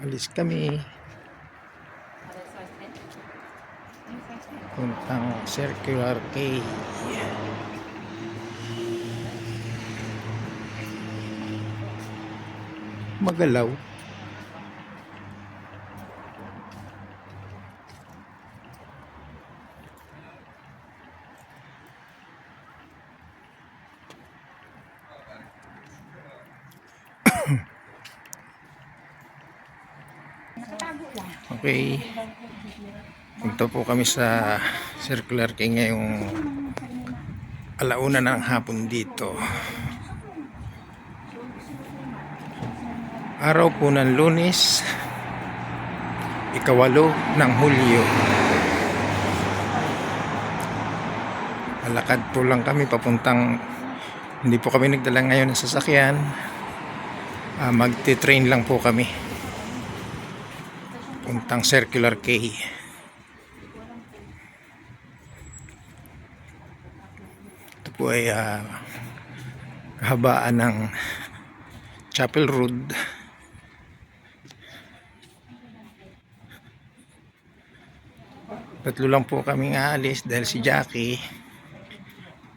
Alis kami puntang Circular Quay. Magalaw. Okay. Punta po kami sa Circular Quay ngayong alauna ng hapon dito. Araw po ng Lunes, ikawalo ng Hulyo. Malakad po lang kami papuntang, hindi po kami nagdala ngayon ng sasakyan. Magti-train lang po kami puntang Circular Quay. Ito po ay kahabaan ng Chapel Road. Tatlo lang po kaming aalis dahil si Jackie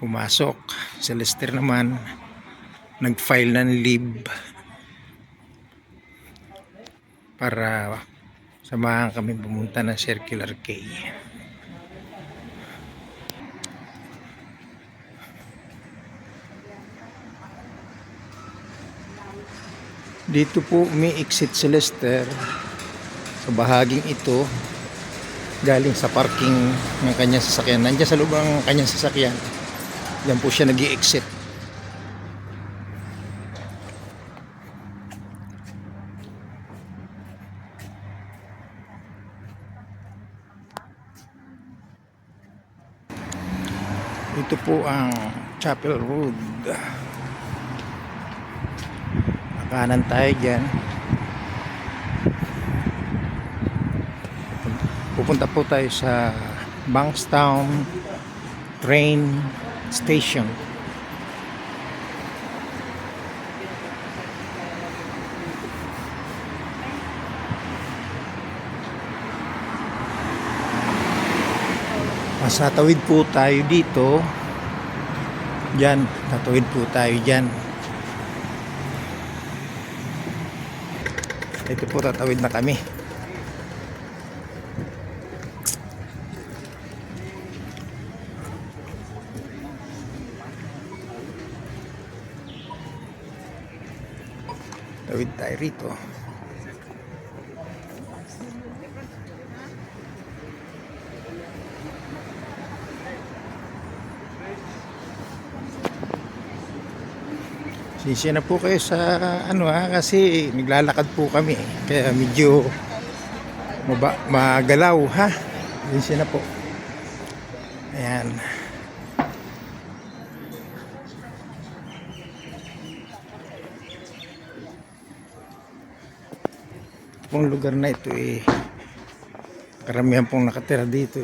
pumasok. Si Lester naman nag-file ng leave para samahan kami pumunta ng Circular Quay. Dito po umi-exit si Lester sa bahaging ito galing sa parking ng kanyang sasakyan. Nandiyan sa loob ang kanyang sasakyan. Diyan po siya nag-i-exit. Ito po ang Chapel Road. Kanan tayo dyan. Pupunta po tayo sa Bankstown Train Station. Tatawid po tayo dito. Diyan, tatawid po tayo dyan. Ito po, tatawid na kami. Tawid tayo rito. Sisi na po kayo sa kasi naglalakad po kami kaya medyo magalaw ha. Sisi na po. Ayan. Pong lugar na ito karamihan pong nakatira dito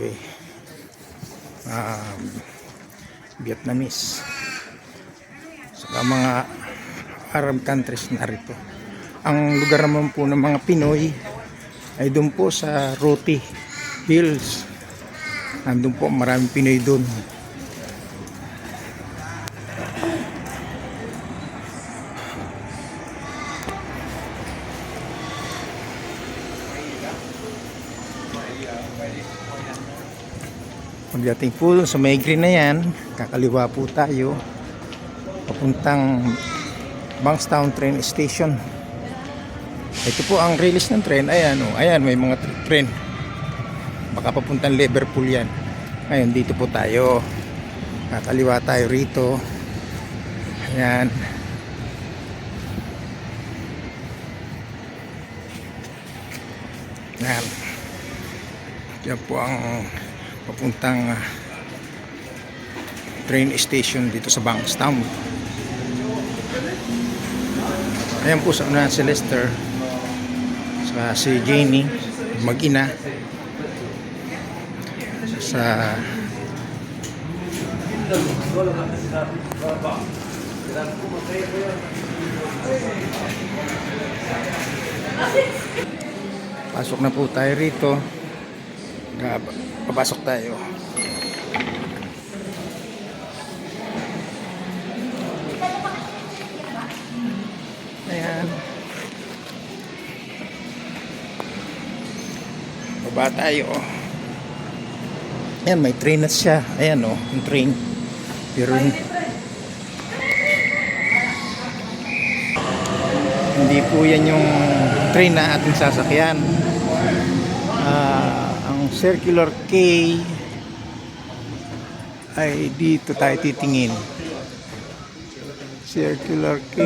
Vietnamese saka mga Arab countries na rito. Ang lugar naman po ng mga Pinoy ay doon po sa Roti Hills. Nandun po maraming Pinoy doon. Pagdating po sa may green na yan, kakaliwa po tayo papuntang Bankstown Train Station. Ito po ang release ng train. Ayan, may mga train. Baka papuntang Liverpool yan. Ngayon, dito po tayo. Kakaliwa tayo rito. Ayan. Ayan. Yan po ang papuntang train station dito sa Bankstown. Ayan po sa unahan si Lester sa si Janie mag-ina sa Pasok na po tayo rito. Papasok tayo. Ayan. Baba tayo. Ayan, may train na siya. Ayan o, yung train. Pero hindi po yan yung train na ating sasakyan. Ang Circular K ay dito tayo titingin. Circular K.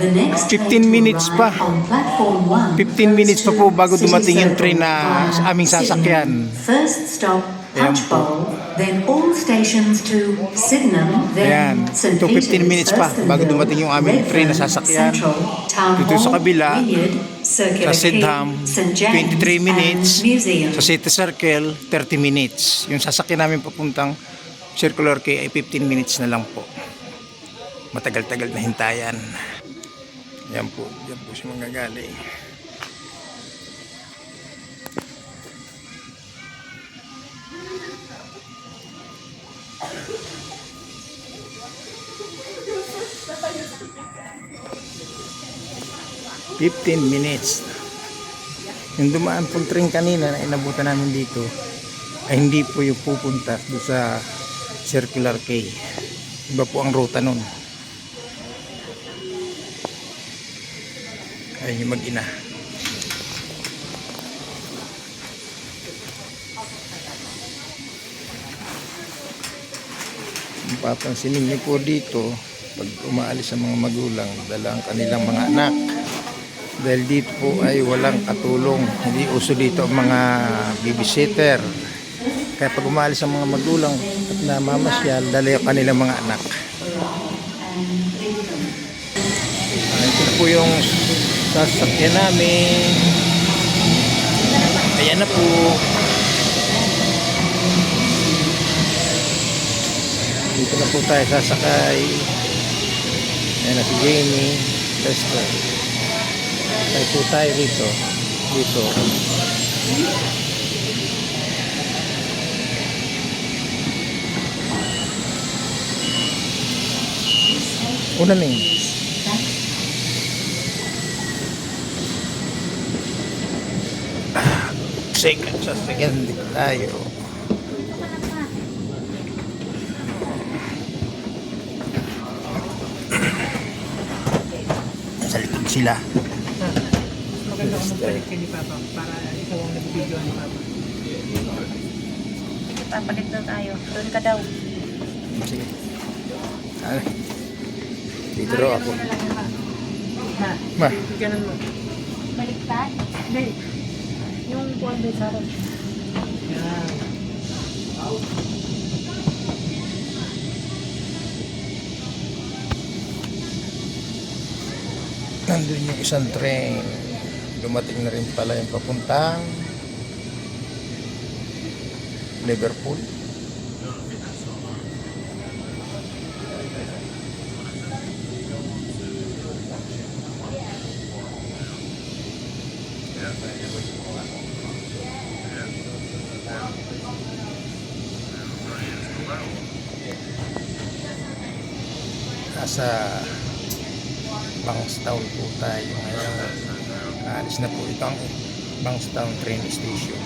The next 15 minutes pa. 15 minutes pa po bago dumating yung train na sa aming sasakyan. First stop, Ayan Hutch po. Bowl, then all stations to Sydenham, Ayan. then St. Ito, 15 minutes pa bago Erskineville, dumating yung aming train na Redfern, sasakyan. Central, Town Dito sa Hall, kabila, Wynyard, Circular sa Sydenham, Quay, St. James, 23 minutes. and Museum. Sa City Circle, 30 minutes. Yung sasakyan namin papuntang Circular K ay 15 minutes na lang po. Matagal-tagal na hintayan. Yan po siya manggagaling. $15 yung dumaan pong train kanina na inabutan namin dito ay hindi po yung pupunta doon sa Circular K. Iba po ang ruta nun. Ayun yung mag-ina. Kung papansinin niyo po dito, pag umaalis ang mga magulang, dala ang kanilang mga anak. Dahil dito po ay walang katulong. Hindi uso dito ang mga babysitter. Kaya pag umaalis ang mga magulang at namamasyal, dala yung kanilang mga anak. Ito na po yung sasakyan namin. Ayan na po. Dito na po tayo sasakay. Ayan na si Jamie. Lester. Tayo po tayo rito. Dito. Una na yun. Sasakyan dito tayo. Sa likod sila. Maganda kung magpalit ka ni Papa para ikaw ang nag-video ni Papa. Papalit na tayo. Doon ka daw. Sige. Dito raw ako. Ha? Ma. Ganun mo. Baliktad? Hindi. Yung buwan ba sa harap? Yan. Nandun yung isang train. Dumating na rin pala yung papuntang Liverpool. Nasa Bankstown po tayo ngayon. Naalis na po ito ang Bankstown train station.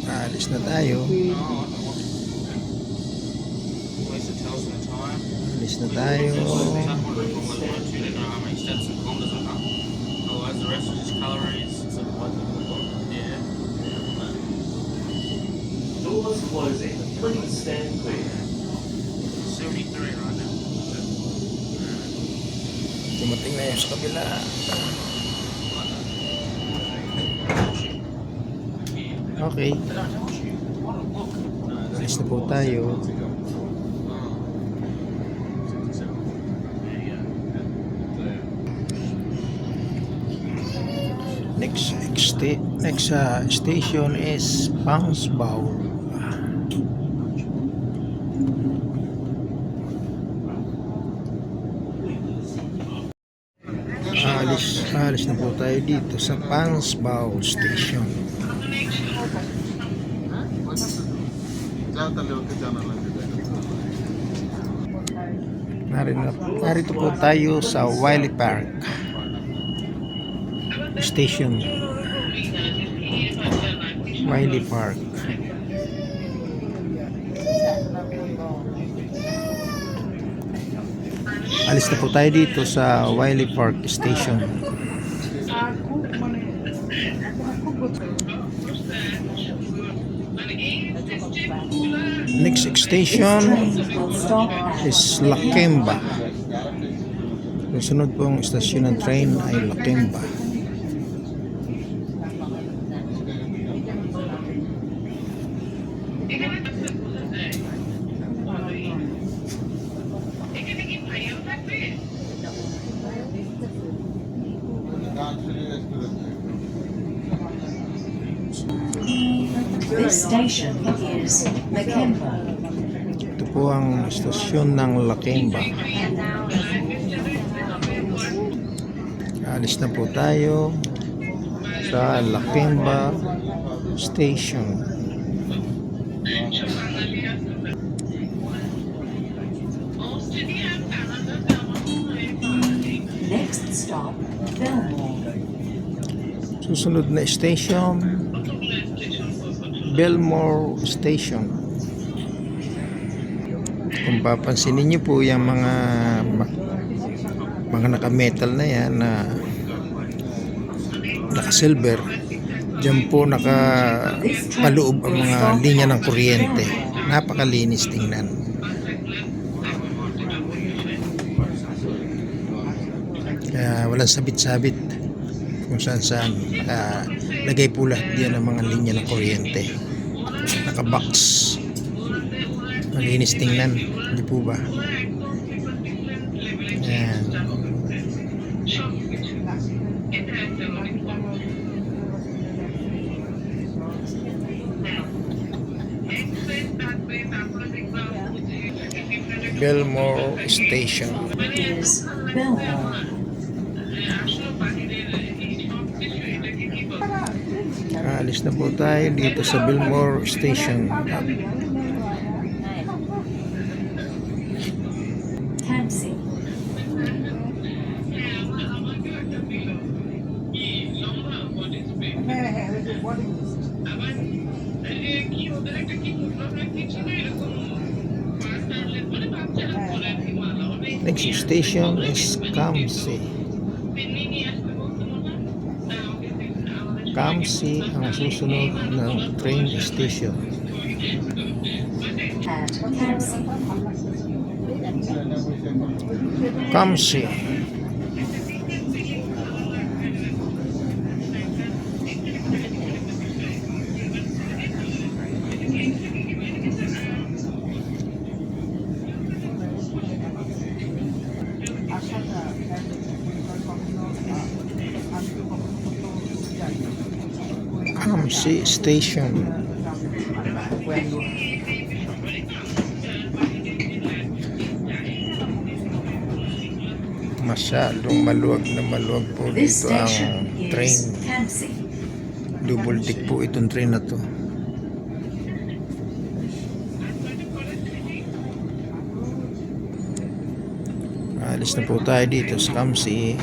Naalis na tayo. Alis na tayo. Doors closing. Please stand clear. 73 right now. Dumating na yung sa kabila. Okay. Alis na po tayo. Next station is Pangsbao. Alis na po tayo dito sa Pangsbao Station. Narito po tayo sa Wiley Park Station. Wiley Park. Alis na po tayo dito sa Wiley Park Station. Next station Will stop at is Lakemba. Susunod pong istasyon ng train ay Lakemba. this station is Lakemba. Ito po ang istasyon ng Lakemba. Alis na po tayo sa Lakemba Station. Next stop, Belmore. Susunod na station, Belmore Station. Kung papansinin niyo po yung mga naka-metal na yan na naka-silver, diyan po nakapaloob ang mga linya ng kuryente. Napakalinis tingnan. Kaya walang sabit-sabit kung saan lagay po lahat diyan ang mga linya ng kuryente. Naka-box. Malinis tingnan, hindi po ba? Ayan. Belmore Station. Is Belmore. Alis na po tayo dito sa Belmore Station. Tampsey. Next station is Kamsi. Kamsi ang susunod ng train station. At Tampsey. Kamsi. Kamsi Station. Masyadong maluwag na maluwag po This dito ang station train. is Tampsey. Double deck po itong train na to. Alis na po tayo dito sa Kamsi.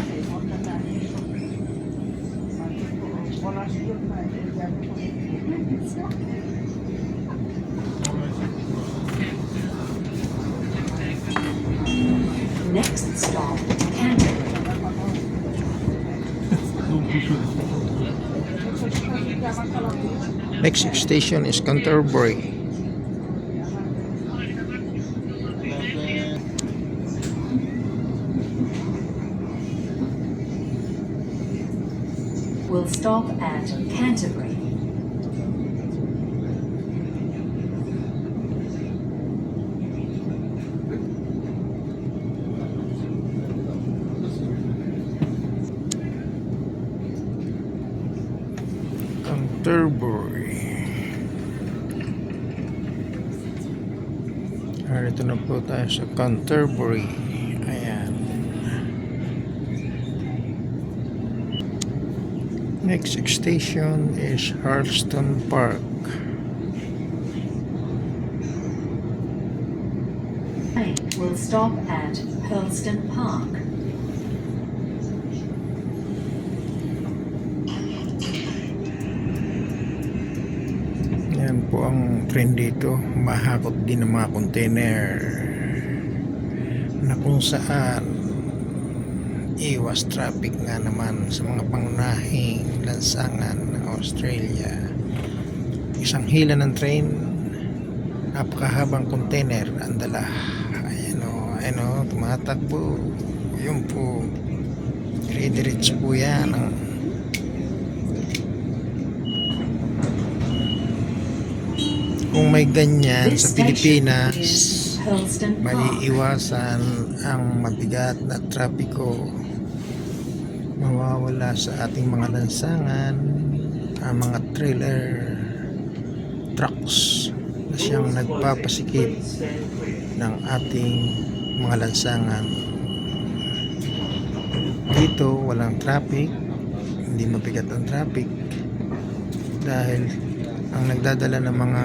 Next stop, Canterbury. Next station is Canterbury. Will stop at Canterbury. Canterbury. Ito na po tayo sa Canterbury. Ayan. Next station is Harleston Park. Will stop at Hurlston Park. Yan po ang trend dito. Mahakot din ng mga container na kung saan iwas traffic nga naman sa mga pangunahing lansangan ng Australia. Isang hila ng train, napakahabang container ang dala. Ayan o, tumatakbo. Yun po, dire-diretso po yan. Kung may ganyan This sa station Pilipinas, is Hurlston Park. maiiwasan ang mabigat na trapiko, mawawala sa ating mga lansangan ang mga trailer trucks na siyang nagpapasikip ng ating mga lansangan. Dito walang traffic, hindi mabigat ang traffic dahil ang nagdadala ng mga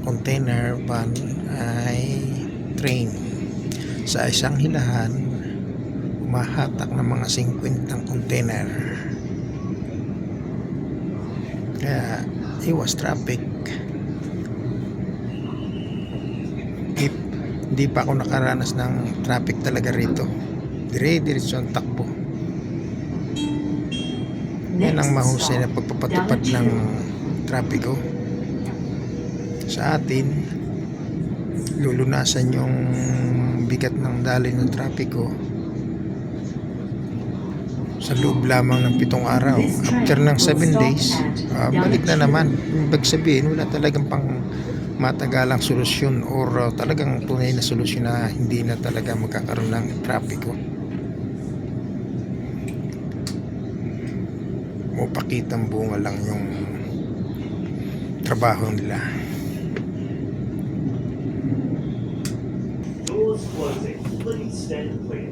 container van ay train. Sa isang hilahan, umahatak ng mga 50 container. Kaya iwas traffic. If hindi pa ako nakaranas ng traffic talaga rito, dire-diretso ang takbo. Yan ang mahusay na pagpapatupad ng trapiko. Sa atin, lulunasan yung bigat ng daloy ng trapiko sa loob lamang ng 7 araw. After ng 7 days, balik na naman. Ibig sabihin, wala talagang pang matagalang solusyon or talagang tunay na solusyon na hindi na talaga magkakaroon ng trapiko. Mupakitang bunga lang yung trabaho nila. Doors closing. Please stand clear.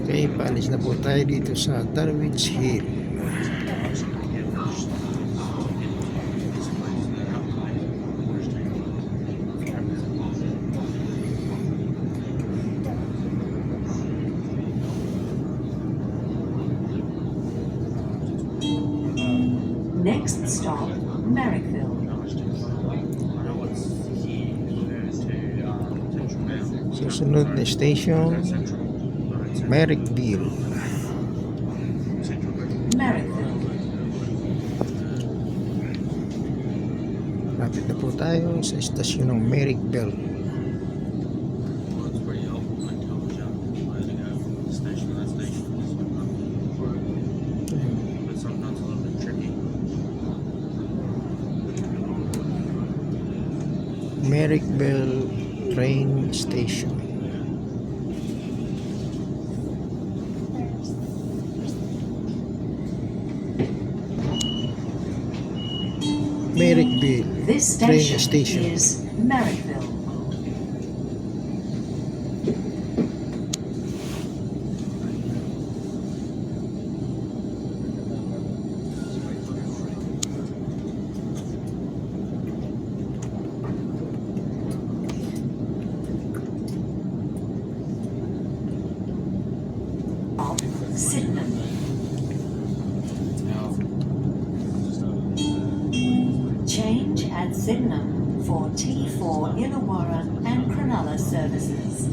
Okay, paalis na po tayo dito sa Darwich Hill. Next stop, Merrickville. Susunod na station, Merrickville. Merrickville. Lapit na po tayo sa istasyon ng Merrickville. Merrickville train station. Merrickville This train station station. is Merrickville. Sydenham. Change at Sydenham for T4 Illawarra and Cronulla services.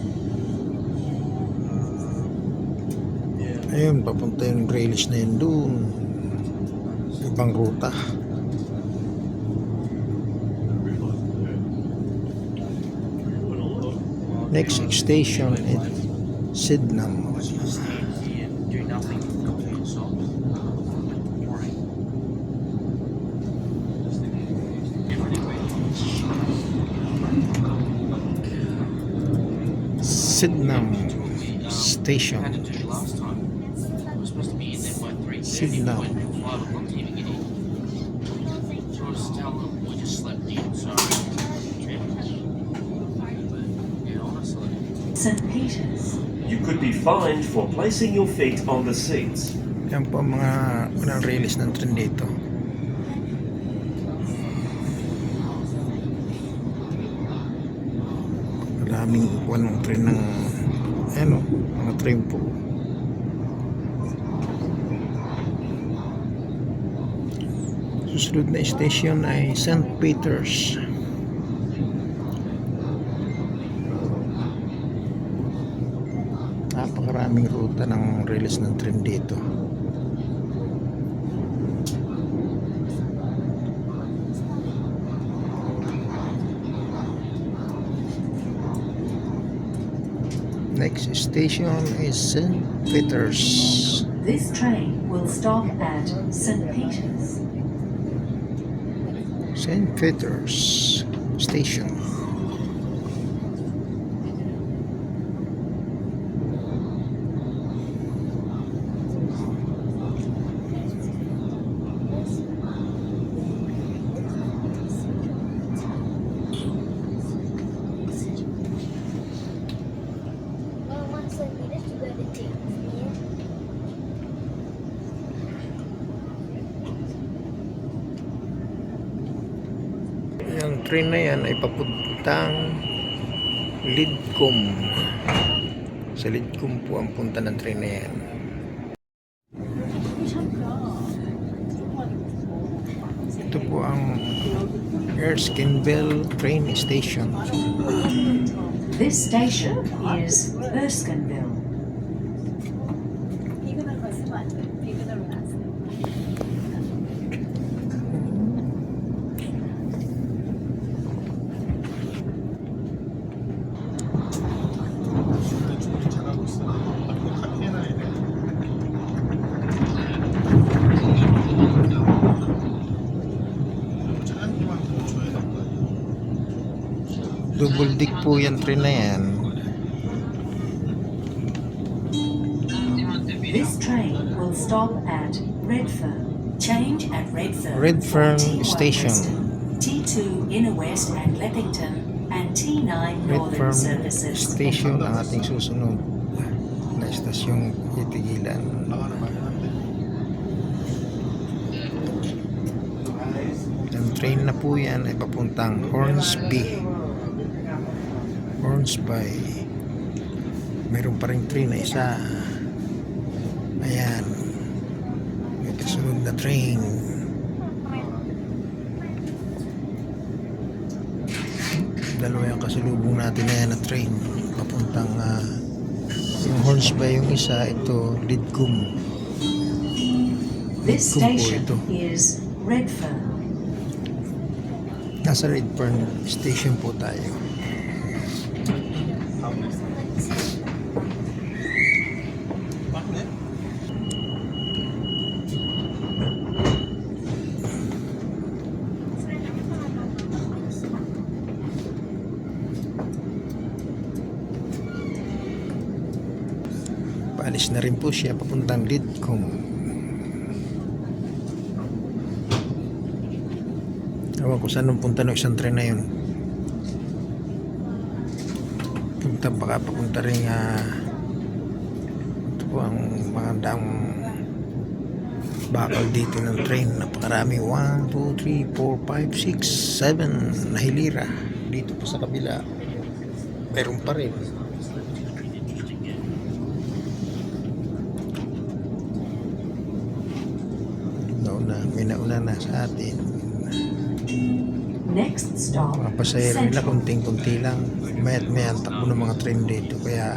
Ayun, papunta yung rails na yun doon. Ibang ruta. Next station is Sydenham. Do nothing until you stop. Boring. Sydenham Station. Had to do last time. I was supposed to be in there by 3:30. Signal. We went till 5 o'clock to even get in. So I was telling them we just slept in, so yeah, honestly. St. Peter's. You could be fined for placing your feet on the seats. Yan po ang mga unang release ng tren dito. Maraming upuan ng tren ng ano, mga tren po. Susunod na station ay St. Peter's. Napakaraming ruta ng release ng tren dito. Next station is St. Peter's. This train will stop at St. Peter's. St. Peter's Station. Yung train na yan ay papuntang Lidcombe. Sa Lidcombe po ang punta ng train na yan. Ito po ang Erskineville train station. This station is Erskineville. Double deck po yan train na yan. This train will stop at Redfern. Change at Redfern. Redfern T1 Station. Western, T2 Inner West and Leppington, and T9 Northern Redfern services. Station ang ating susunod na estasyong titigilan. Ang train na po yan ay papuntang Hornsby. Hornsby. Meron pa rin train na isa. Ayan. May kasunod na train. Dalawa yung kasalubong natin na yan na train. Papuntang yung Hornsby yung isa, ito Lidcombe. This Lidcombe po station ito. is Redfern. Nasa Redfern Station po tayo. Paalis na rin po siya papuntang Lidcombe. Ewan ko saan nung punta ng isang tren na yun. Baka papunta rin ito po ang mga daang bakal dito ng train. Napakarami. 1, 2, 3, 4, 5, 6, 7 na hilira. Dito po sa kabila meron pa rin. May nauna na sa atin. Next stop, Mga pasahero nila Central. kunting-kunti lang. Maya't maya ang takbo ng mga train dito. Kaya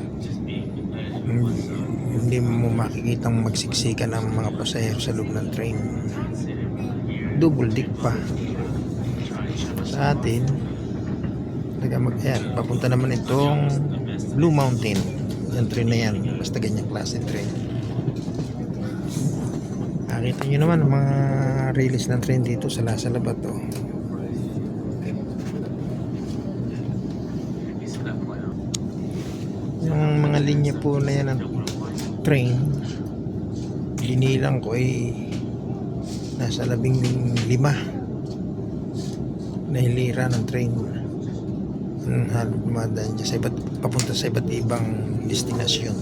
hindi mo makikitang magsiksikan ng mga pasahero sa loob ng train. Double deck pa. Sa atin, ayan, papunta naman itong Blue Mountain. Yung train na yan. Basta ganyang klase train. Nakita nyo naman ang mga release ng train dito sa Lasa Labato. Yung Ang mga linya po na yan ng train, binilang ko ay nasa 15 na hilira ng train. Dumadaan dyan sa papunta sa iba't ibang destinasyon.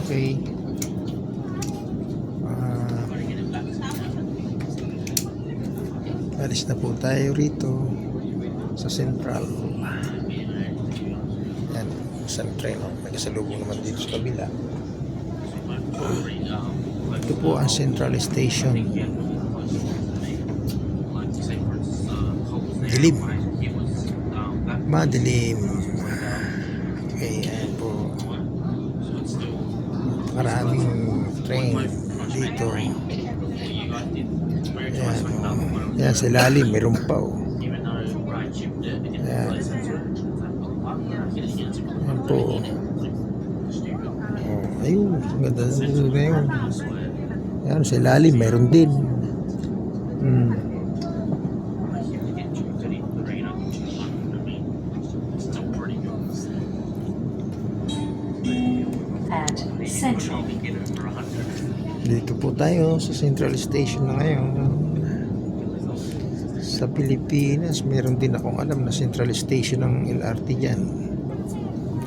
Okay. Alis na po tayo rito sa Central. Yan, isang train. May kasalubong naman dito sa kabila. Ito po ang Central Station. Dilim. Madilim. Okay, ayan po. Maraming train dito. Ayan, yan sa ilalim, meron pa oh. Ayan. Ayan po. Oh, ayun, ganda na yun. Ayan, sa ilalim, meron din. At Central. Dito po tayo sa Central Station na ngayon. Sa Pilipinas, meron din akong alam na Central Station ng LRT dyan.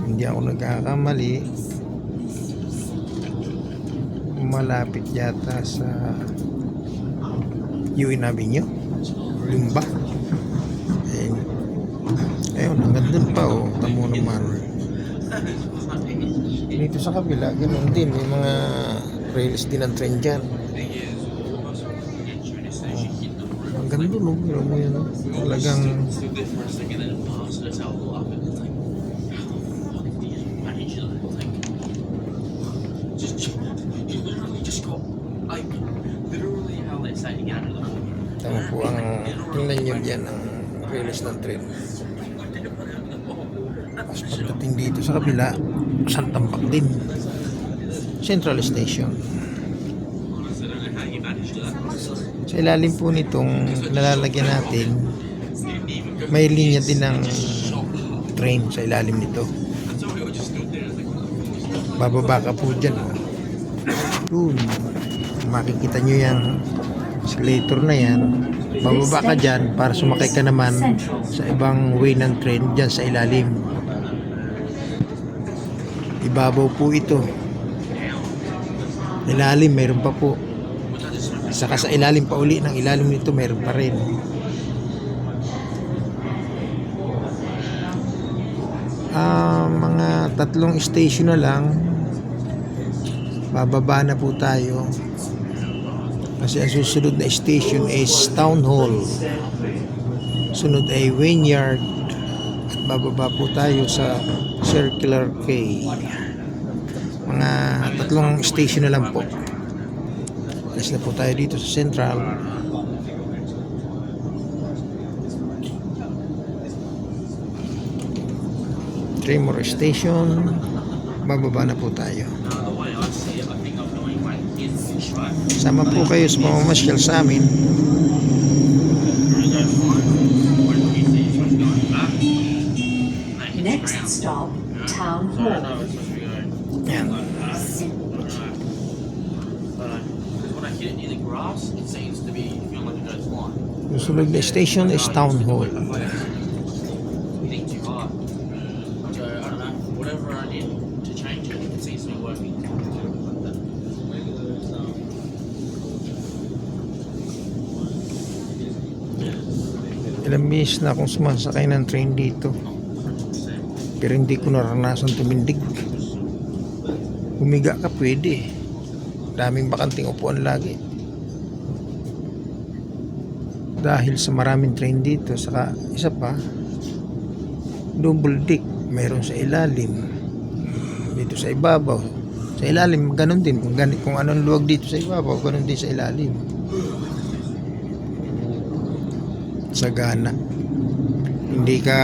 Hindi ako nagkakamali. Malapit yata sa UN Avenue, Lumba. Ayun, hanggang dun pa oh. Tamo naman. Dito sa kabila, ganoon din. May mga rails din ang train dyan. Hanggang dun oh. Pero mo yan oh. Talagang tama po ang tingnan nyo dyan ang rails ng train. Tapos pagdating dito sa kabila, Santampak din. Central Station. Sa ilalim po nitong nalalagyan natin, may linya din ng train sa ilalim nito. Bababa ka po dyan. Doon. Makikita nyo yung escalator na yan. Bababa ka dyan para sumakay ka naman sa ibang way ng train dyan sa ilalim. Ibabaw po ito. Ilalim meron pa po. Saka sa ilalim pa uli ng ilalim nito meron pa rin. Mga 3 station na lang, bababa na po tayo. Kasi ang susunod na station is Town Hall. Sunod ay Wynyard. At bababa po tayo sa Circular Quay. Mga 3 station na lang po. Alis na po tayo dito sa Central. Tremor Station. Bababa na po tayo. Sama po kayo sa pamamasyal sa amin. Next stop, Town Hall. Yan. Susunod na station is Town Hall. Ilang beses na akong sumasakay ng train dito, pero hindi ko naranasan tumindig. Humiga ka pwede, daming bakanting upuan lagi dahil sa maraming train dito. Saka isa pa, double deck meron sa ilalim, dito sa ibabaw. Sa ilalim ganun din, kung anong luwag dito sa ibabaw, ganun din sa ilalim. Sagana, hindi ka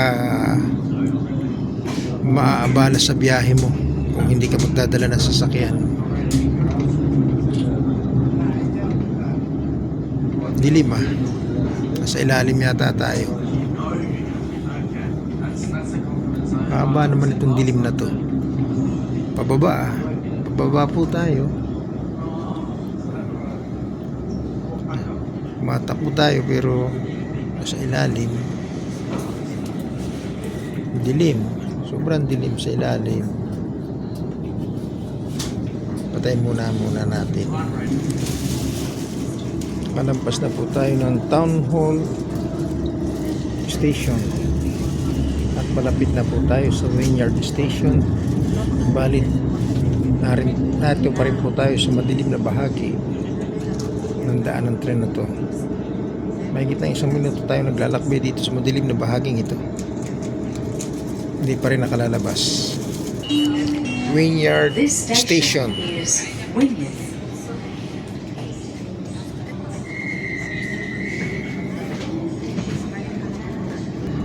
maaabala sa biyahe mo kung hindi ka magdadala ng sasakyan. Dilim ah, sa ilalim yata tayo. Haba naman itong dilim na to. Pababa. Pababa po tayo. Matakbo tayo pero nasa ilalim. Dilim. Sobrang dilim sa ilalim. Patayin muna natin. Malampas na po tayo ng Town Hall Station. At malapit na po tayo sa Wynyard Station. Balit narito pa rin po tayo sa madilim na bahagi ng daan ng tren na to. Mahigit na 1 minuto tayo naglalakbay dito sa madilim na bahaging ito. Hindi pa rin nakalalabas. Wynyard This Station. station is Wynyard.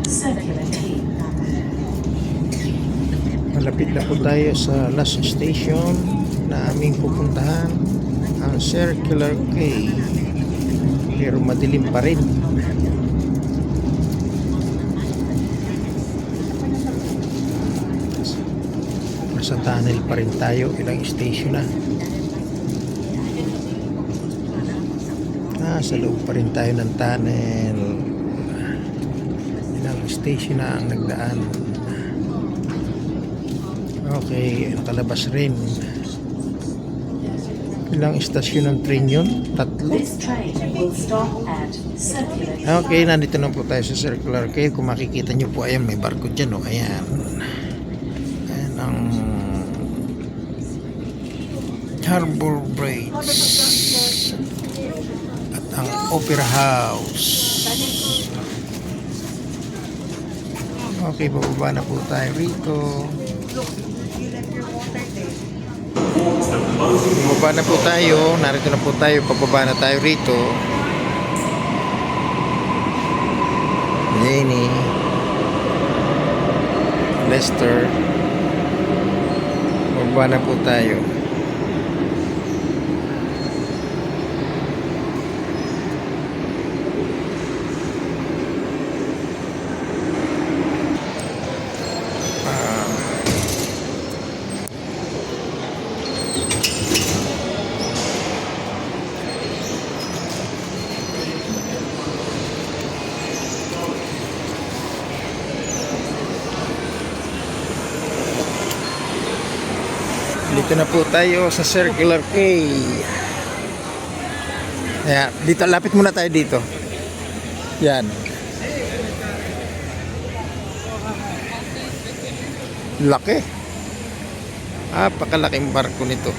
Circular Quay. Malapit na po tayo sa last station na aming pupuntahan, ang Circular Quay. Pero madilim pa rin. Nasa tunnel pa rin tayo, ilang station na. Sa loob pa rin tayo ng tunnel. Ilang station na ang nagdaan. Okay, nakalabas rin. Ilang istasyon ng train yun? 3. This train will stop at Circular Quay. Okay, nandito na po tayo sa Circular Quay. Kung makikita nyo po, ayan, may barko dyan. Oh. Ayan. Ayan ang Harbor Bridge. At ang Opera House. Okay, bababa na po tayo rito. Bababa na po tayo. Narito na po tayo. Pababa na tayo rito. Jenny. Lester. Bababa na po tayo. Dito na po tayo sa Circular Quay. Ayan, dito, lapit muna tayo dito. Yan. Laki. Napakalaking barko nito.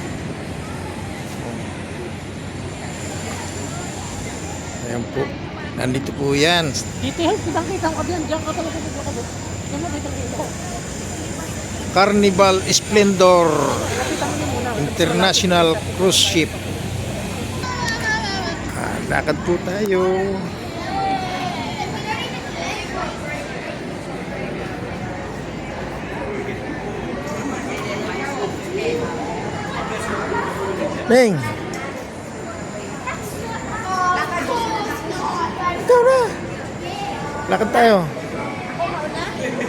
Ayan po. Nandito po yan. Dito, kitang-kita ko diyan. Diyan ka talaga maglakad. Diyan mo kitang-kita ko. Carnival Splendor International Cruise Ship. Lakad po tayo. Neng, ikaw na. Lakad tayo.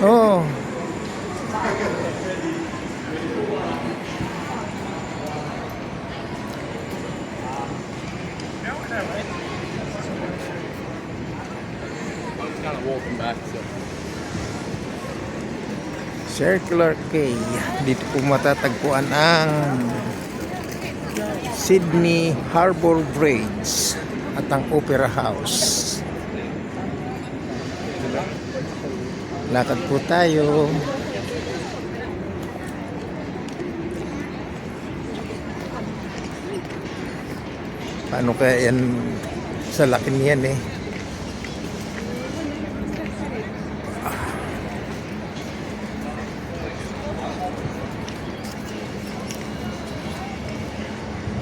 Oo. Circular Quay. Dito po matatagpuan ang Sydney Harbor Bridge at ang Opera House. Lakad po tayo. Paano kaya yan sa laki niyan eh?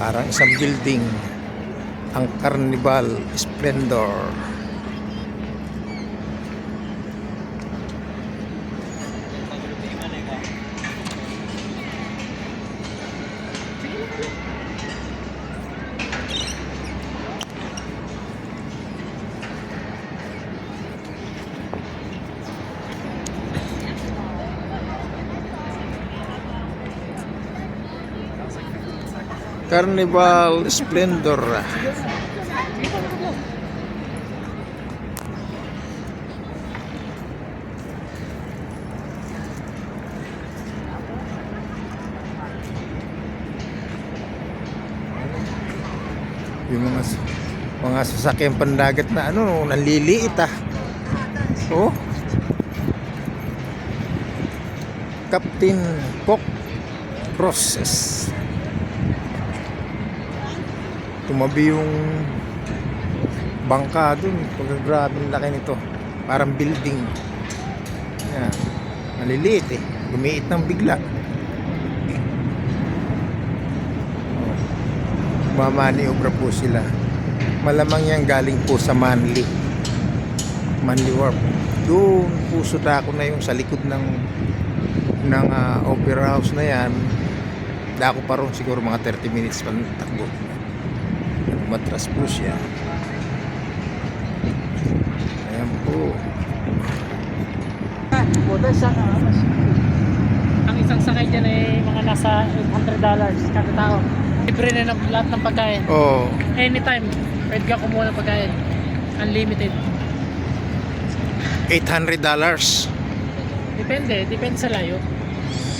Parang isang building, ang Carnival Splendor. Carnival Splendor. Yung mga sasakyan pandagat na ano, nanliliit ah. Oh. Captain Cook Crosses. Tumabi yung bangka dun. Grabe ang laki nito. Parang building. Yan. Maliliit eh. Lumiit ng bigla. Mamaniobra po sila. Malamang yan galing po sa Manly Wharf. Doon puso dako na yung sa likod ng opera house na yan. Dako pa ron siguro mga 30 minutes pa ng takbo. Matras po siya. Ayan po. Ang isang sakay dyan ay mga nasa $800 kada tao. Libre na ng lahat ng pagkain. Oh, Anytime, pwede ka kumuha ng pagkain. Unlimited. $800. Depende sa layo.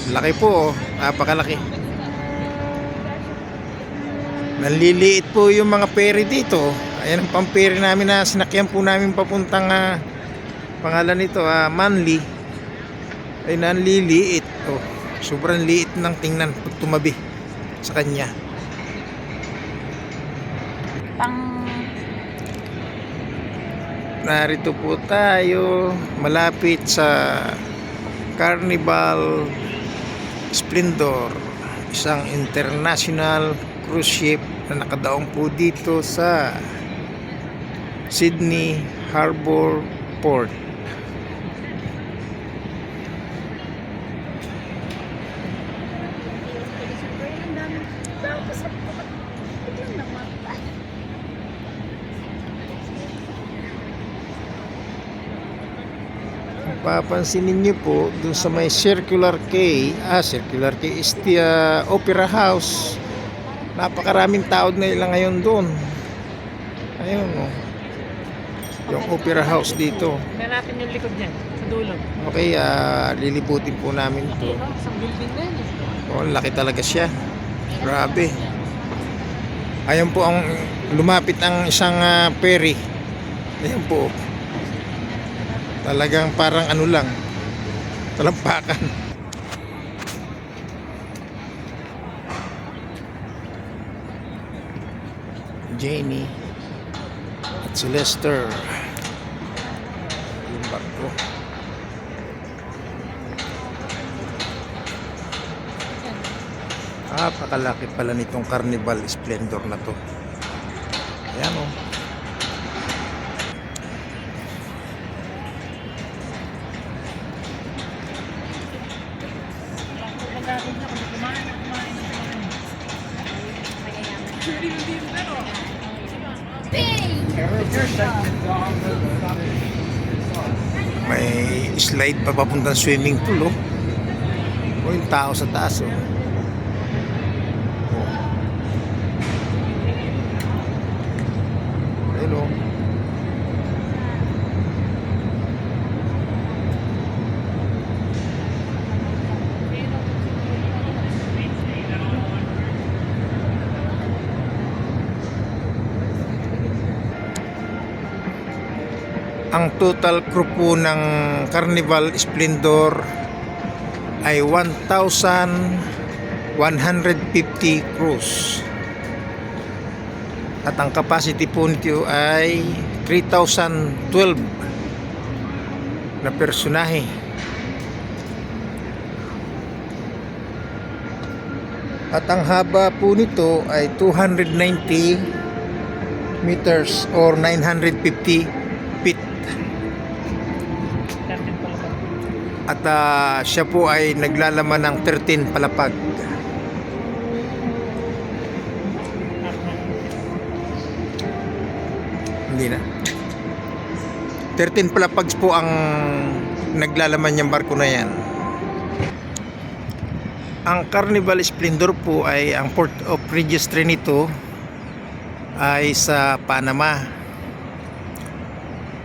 Laki po, oh. Napakalaki. Nanliliit po yung mga ferry dito. Ayan ang pang-ferry namin na sinakyan po namin papuntang pangalan nito, Manly. Ay nanliliit. Oh, sobrang liit ng tingnan pag tumabi sa kanya. Narito po tayo malapit sa Carnival Splendor, isang international cruise ship na nakadaong po dito sa Sydney Harbour Port. Papansin ninyo po dun sa may Circular Quay is the Opera House. Napakaraming tao na ilang ngayon doon. Ayun oh. Yung Opera House dito. Tingnan natin yung likod niyan, sa dulo. Okay, liliputin po namin ito. Isang building na yun. Oh, laki talaga siya. Grabe. Ayun po ang lumapit ang isang ferry. Ayun po. Talagang parang ano lang, talampakan. Janie at si Lester. Yung barko. Pakalaki pala nitong Carnival Splendor na to. Ayan o. May slide pa papuntang swimming pool oh. O yung tao sa taas oh. Ayun oh. Ang total crew po ng Carnival Splendor ay 1,150 crews. At ang capacity po nito ay 3,012 na personahe. At ang haba po nito ay 290 meters or 950 feet. At siya po ay naglalaman ng 13 palapag. Hindi na. 13 palapags po ang naglalaman niyang barko na yan. Ang Carnival Splendor po ay ang port of registry nito ay sa Panama.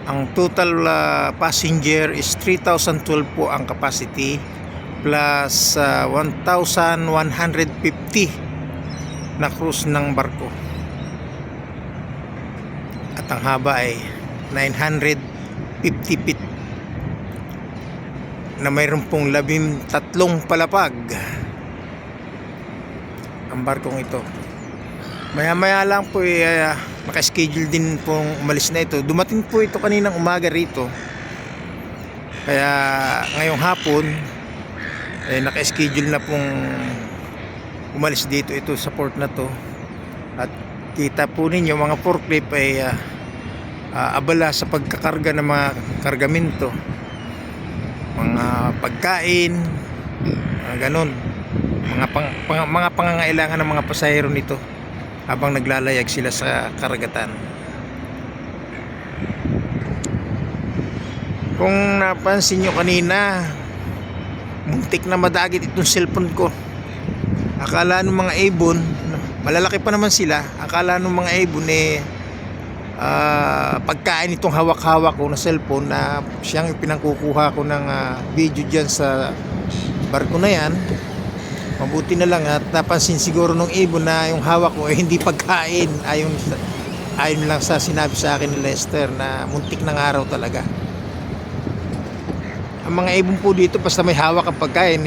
Ang total passenger is 3,012 po ang capacity plus 1,150 na cruise ng barko. At ang haba ay 950 feet na mayroon pong 13 palapag ang barkong ito. Maya lang po naka-schedule din pong umalis na ito. Dumating po ito kaninang umaga rito, kaya ngayong hapon naka-schedule na pong umalis dito ito sa port na to. At kita po ninyo mga forklift ay abala sa pagkakarga ng mga kargamento, mga pagkain, ganun, mga pangangailangan ng mga pasahero nito habang naglalayag sila sa karagatan. Kung napansin nyo kanina, muntik na madagit itong cellphone ko. Akala ng mga ibon, malalaki pa naman sila, akala ng mga ibon pagkain itong hawak-hawak ko na cellphone na siyang pinangkukuha ko ng video dyan sa barko na yan. Mabuti na lang at napansin siguro ng ibon na yung hawak ko ay hindi pagkain, ayon lang sa sinabi sa akin ni Lester na muntik ng araw talaga. Ang mga ibon po dito basta may hawak ang pagkain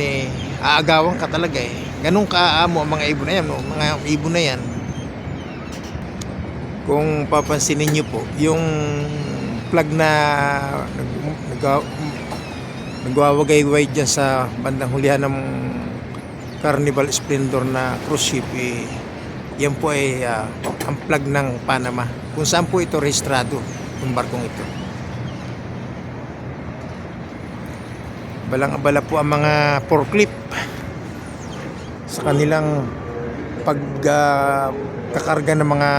aagawan ka talaga ganun kaamo ang mga ibon na yan, mga ibon na yan. Kung papansinin nyo po yung flag na nagwawagay-way dyan sa bandang hulihan ng Carnival Splendor na cruise ship, yan po ay ang flag ng Panama, kung saan po ito rehistrado yung barkong ito. Balang-abala po ang mga forklift sa kanilang pagkakarga ng mga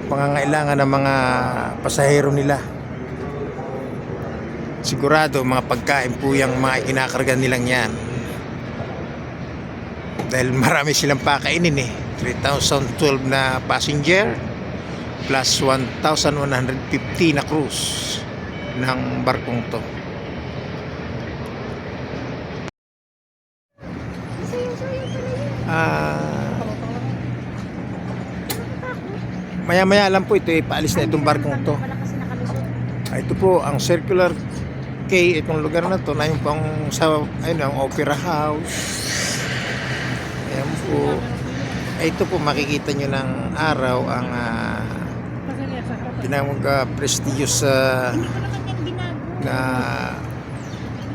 pangangailangan ng mga pasahero nila. Sigurado mga pagkain po yung mga kinakarga nilang yan, dahil marami silang pakainin 3,012 na passenger plus 1,150 na cruise ng barkong to. Maya lang po ito paalis na itong barkong to. Ito po ang Circular K, itong lugar na to na yung pang sa ang Opera House. Ayan po. Ito po makikita nyo ng araw ang tinawag prestigious na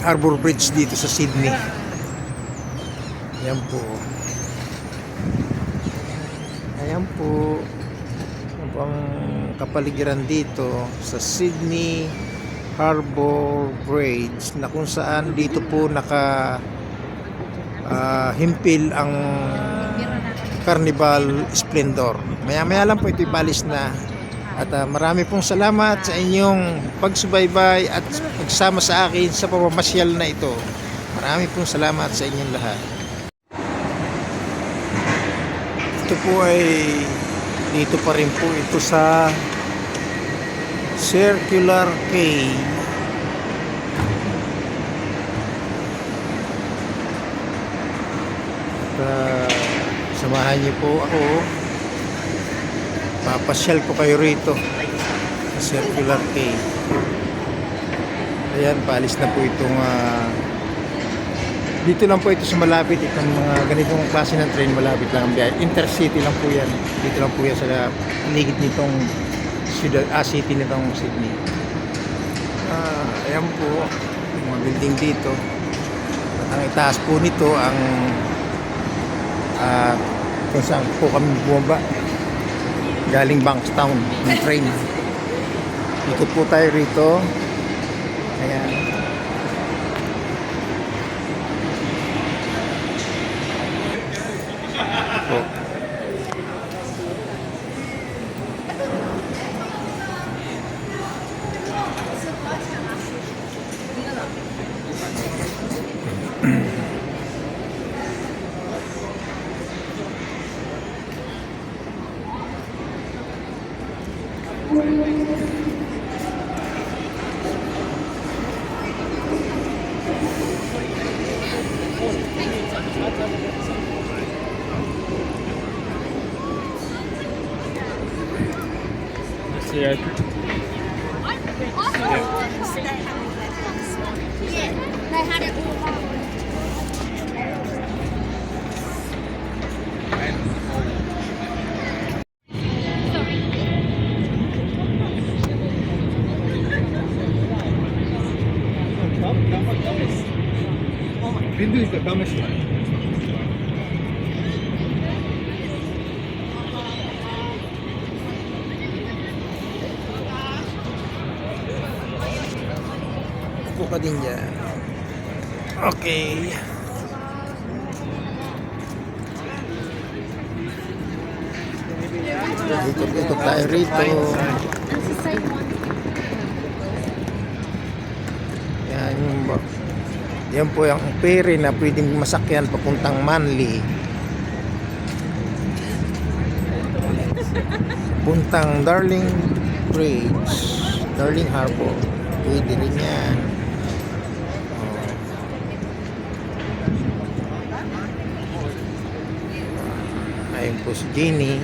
Harbor Bridge dito sa Sydney. Ayan po. Ayan po ang kapaligiran dito sa Sydney Harbor Bridge, na kung saan dito po himpil ang Carnival Splendor. Maya lang po ito ipalis na. At marami pong salamat sa inyong pagsubaybay at pagsama sa akin sa pamamasyal na ito. Marami pong salamat sa inyong lahat. Ito po ay dito pa rin po ito sa Circular K. Samahan niyo po ako, papasyal ko kayo rito sa Circular K. Ayan, paalis na po itong dito lang po ito sa malapit, itong mga ganitong klase ng train, malapit lang ang biyahe. Intercity lang po yan, dito lang po yan sa paligid nitong city nitong Sydney. Ayan po yung mga building dito, at ang itaas po nito ang kung saan po kami bumaba galing Bankstown ng train. Ikot po tayo rito. Ayan. Po. Upo ka din dyan. Okay. Ikot-ikot tayo rito. Yan po yung ferry na pwedeng masakyan papuntang Manly. Puntang Darling Bridge, Darling Harbor. Pwede rin yan. Ayun po si Jenny.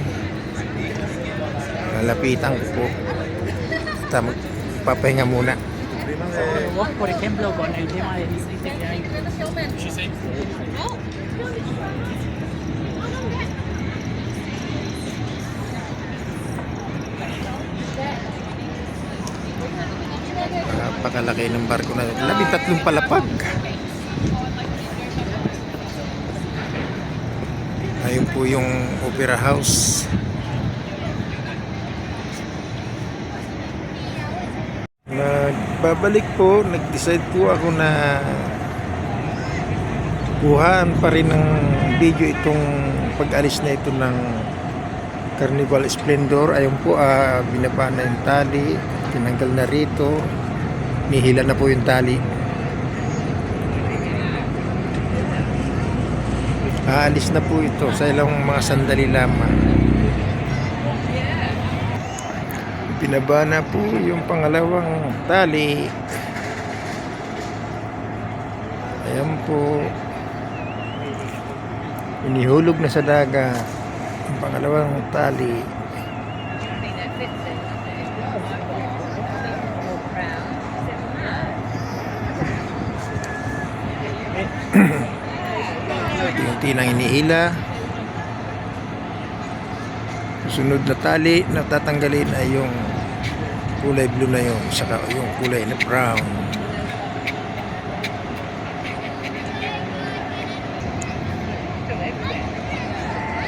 Lalapitan ko po. Basta magpapahinga muna. Walk, por ejemplo, con el tema de Napakalaki ng barko na 13 palapag. Ayun po yung Opera House. Babalik po, nag-decide po ako na kuhaan pa rin ng video itong pag-alis na ito ng Carnival Splendor. Ayun po, binaba na yung tali, tinanggal na rito, nihila na po yung tali. Aalis na po ito sa ilang mga sandali lamang. Binaba na po yung pangalawang tali. Ayan po. Inihulog na sa dagat yung pangalawang tali. Unti-unti nang inihila. Sunod na tali na tatanggalin ay yung kulay blue na yun, saka yung kulay na brown.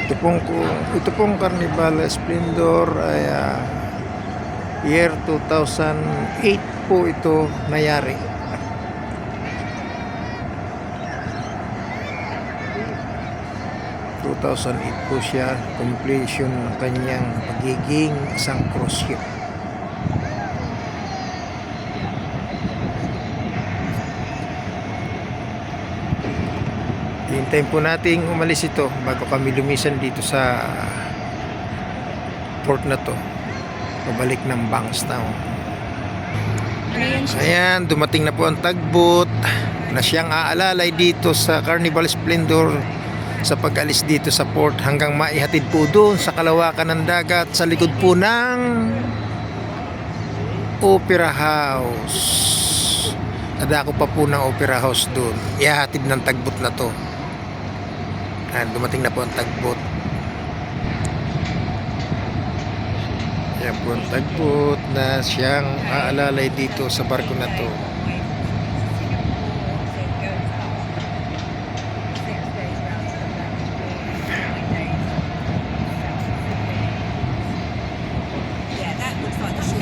Ito pong Carnival Splendor ay year 2008 po ito nayari. Po siya, completion ng kanyang pagiging isang cruise ship. Hintayin po nating umalis ito bago kami lumisan dito sa port na to, pabalik ng Bankstown. Ayan, dumating na po ang tugboat na siyang aalalay dito sa Carnival Splendor sa pag-alis dito sa port hanggang maihatid po doon sa kalawakan ng dagat sa likod po ng Opera House. Nadako pa po ng Opera House doon. Ihahatid ng tugboat na to. Dumating na po ang tugboat. Yan po ang tugboat na siyang aalalay dito sa barko na to.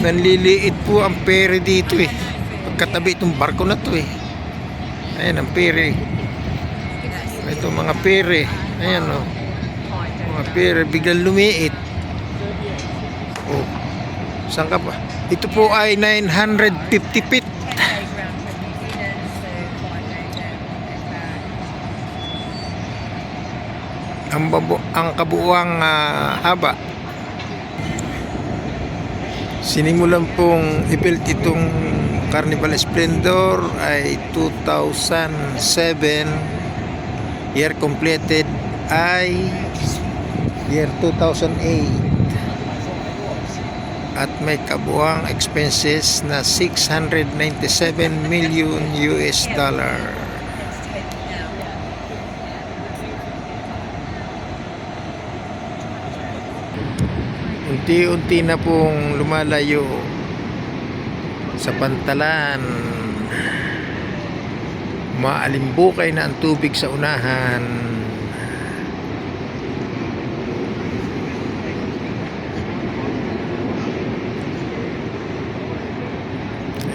Nanliliit po ang ferry dito eh. Pagkatabi itong barko na to eh. Ayan ang ferry. Ito mga ferry. Ayan o. Mga ferry biglang lumiit. Oh. Saan ka pa? Ito po ay 950 feet. Ang kabuuang haba. Sinimulan pong i-build itong Carnival Splendor ay 2007 Year completed ay year 2008 at may kabuang expenses na 697 million US dollar. Unti-unti na pong lumalayo sa pantalan. Maalimbukay na ang tubig sa unahan.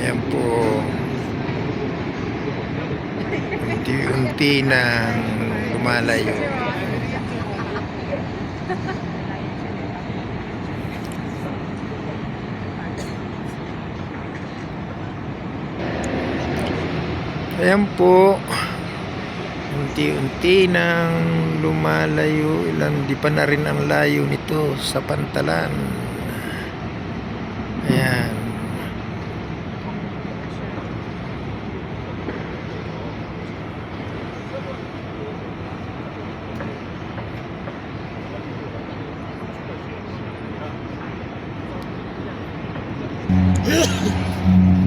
Ayan po. Unti-unti na lumalayo. Ayan po, unti-unti nang lumalayo, ilan di pa na rin ang layo nito sa pantalan. Ayan.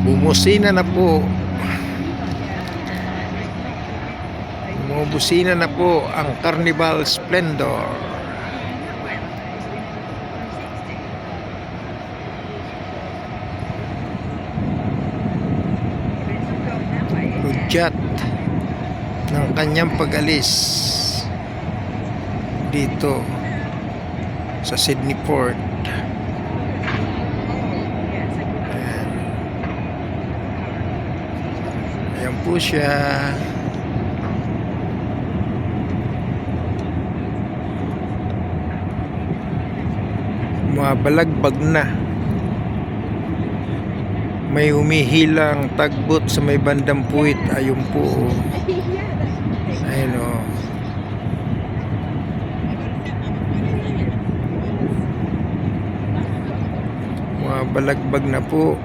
Bumusina na po. Bumubusina na po ang Carnival Splendor. Hudyat ng kanyang pag-alis dito sa Sydney Port. Ayan. Ayan po siya. Mabalagbag na. May humihilang tagbot sa may bandang puwit. Ayun po. Ayun o. Mabalagbag na po.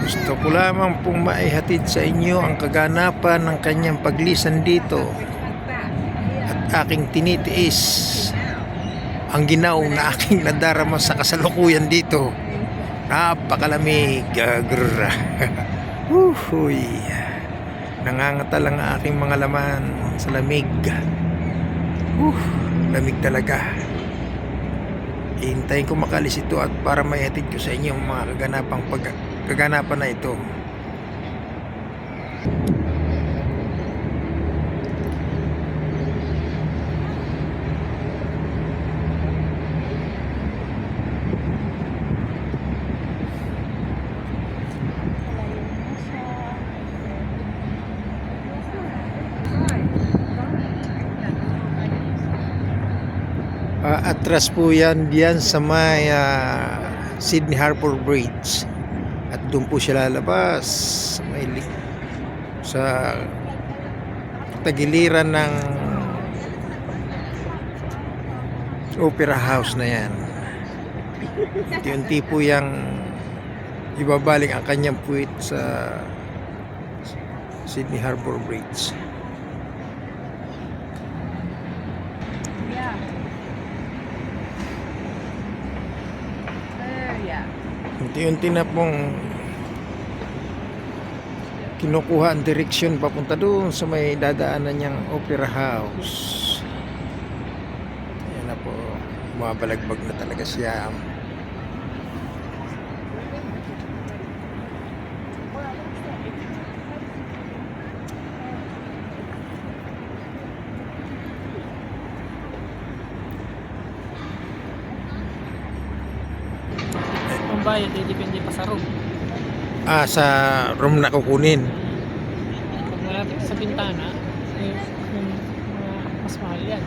Gusto ko lamang pong maihatid sa inyo ang kaganapan ng kanyang paglisan dito. Aking tinitiis ang ginaw na aking nadarama sa kasalukuyan dito. Napakalamig. Uhuy. Nangangata lang ang aking mga laman sa lamig. Lamig talaga. Hintayin ko makalis ito at para maihatid ko sa inyo ang mga kaganapan na ito. Atras po yan diyan sa may Sydney Harbour Bridge at doon po siya lalabas sa may sa tagiliran ng Opera House na yan. Unti-unti po yang ibabalik ang kanyang puwit sa Sydney Harbour Bridge. Unti-unti na pong kinukuha ang direksyon papunta doon sa may dadaanan niyang Opera House. Ayan na po, bumabalagbag na talaga siya. Bayad eh, depende pa sa room. Sa room na kukunin. Pag malapit sa bintana, mas mahal yan.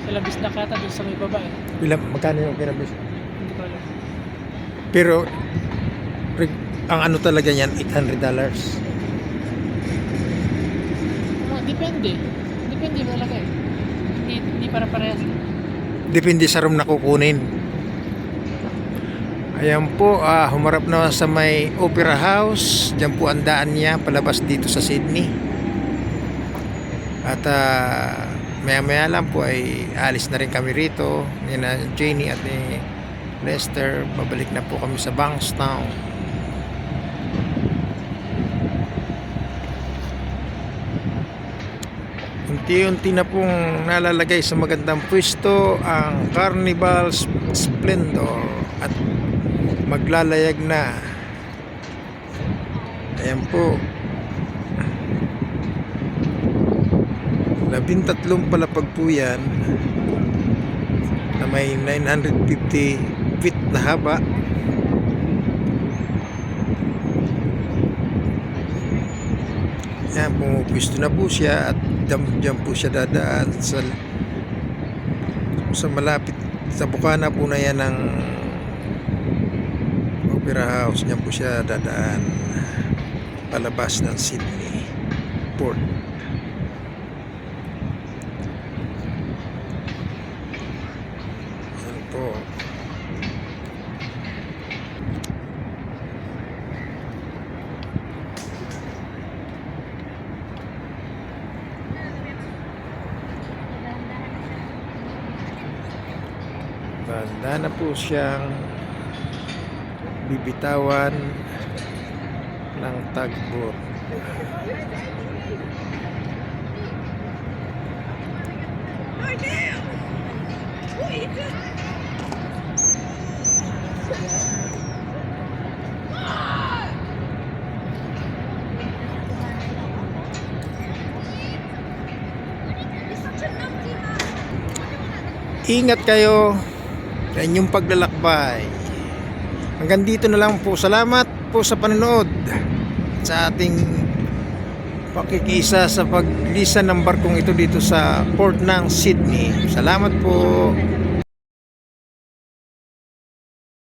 Sa labis na kata doon sa may baba eh. Magkano yung kinabis? Hindi ko alam. Pero ang ano talaga yan, $800. Depende. Depende malaga eh. Hindi para parehas. Depende sa room na kukunin. Ayan po, humarap na sa may Opera House. Diyan po ang daan niya palabas dito sa Sydney. At maya-maya lang po ay alis na rin kami rito. Ni na Janie at ni Lester. Babalik na po kami sa Bankstown. Unti-unti na pong nalalagay sa magandang pwesto ang Carnival Splendor at maglalayag na. Ayan po. 13 palapag po yan na may 950 feet na haba. Yan, pumupwisto na po siya at dyan po siya dadaan sa malapit sa bukana po na yan ng Opera House. Dyan po siya dadaan palabas ng Sydney Port. Yan po. Banda na po siyang bibitawan ng tugboat. Ingat kayo sa inyong paglalakbay. Hanggang dito na lang po. Salamat po sa panonood sa ating pakikisa sa paglisan ng barkong ito dito sa port ng Sydney. Salamat po.